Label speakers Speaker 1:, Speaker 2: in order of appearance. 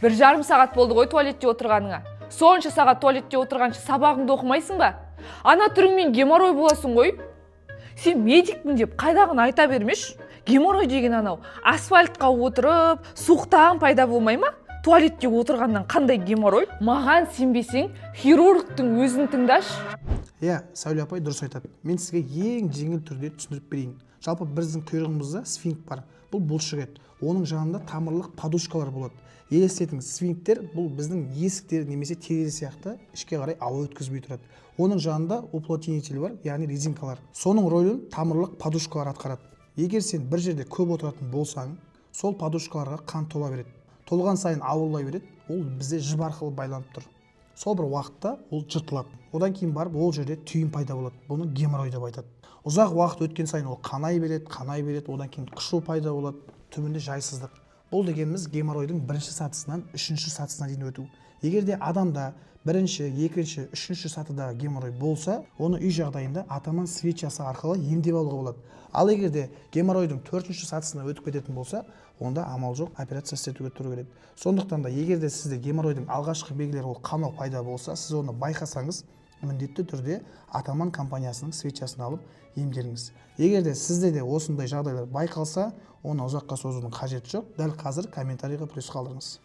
Speaker 1: 1,5 сағат болды ғой туалетте отырғаныңа. Сонша сағат туалетте отырғанша сабағыңды оқымайсың ба? Ана түріңмен геморрой боласың ғой. Сен медикпін деп қайдағын айта бермеш. Геморрой деген анау асфальтқа отырып, суықтан пайда болмай ма? Туалетте отырғаннан қандай геморрой? Маған сенбесең, хирургтың өзін тыңдаш.
Speaker 2: Сәуле апай дұрыс айтады. Мен сізге ең жеңіл түрде түсіндіріп берейін. Жалпы біздің құйрығымызда сфинкт бар. Бұл бұлшық ет. Оның жанында тамырлық подушкалар болады. Елестетіңіз, сфинкттер бұл біздің есіктер немесе терезе сияқты ішке қарай ауа өткізбей тұрады. Оның жанында уплотнитель бар, яғни резинкалар. Соның рөлін тамырлық подушкалар атқарады. Егер сен бір жерде көп отыратын болсаң, сол подушкаларға қан тола береді. Толған сайын ауырлай береді, ол бізде жіп арқылы байланып тұр. Сол бір уақытта ол жыртылады. Одан кейін барып ол жерде түйін пайда болады. Бұны геморрой деп айтады. Ұзақ уақыт өткен сайын ол қанай береді, одан кейін қышу пайда болады, түбінде жайсыздық. Бұл дегеніміз геморройдың бірінші сатысынан үшінші сатысына дейін өту. Егер де адамда бірінші, екінші, үшінші сатыдағы геморрой болса, оны үй жағдайында атаман свечасы арқылы емдеп алуға болады. Ал егер де геморройдың төртінші сатысына өтіп кететін болса, онда амал жоқ, операция істетуге тура келеді. Сондықтан да егер де сізде геморройдың алғашқы белгілері ол қанау пайда болса, сіз оны байқасаңыз, міндетті түрде атаман компаниясының свечасын алып емделіңіз. Егер де сізде де осындай жағдайлар байқалса, оны ұзаққа созудың қажеті жоқ. Дәл қазір комментарийға плюс қалдырыңыз.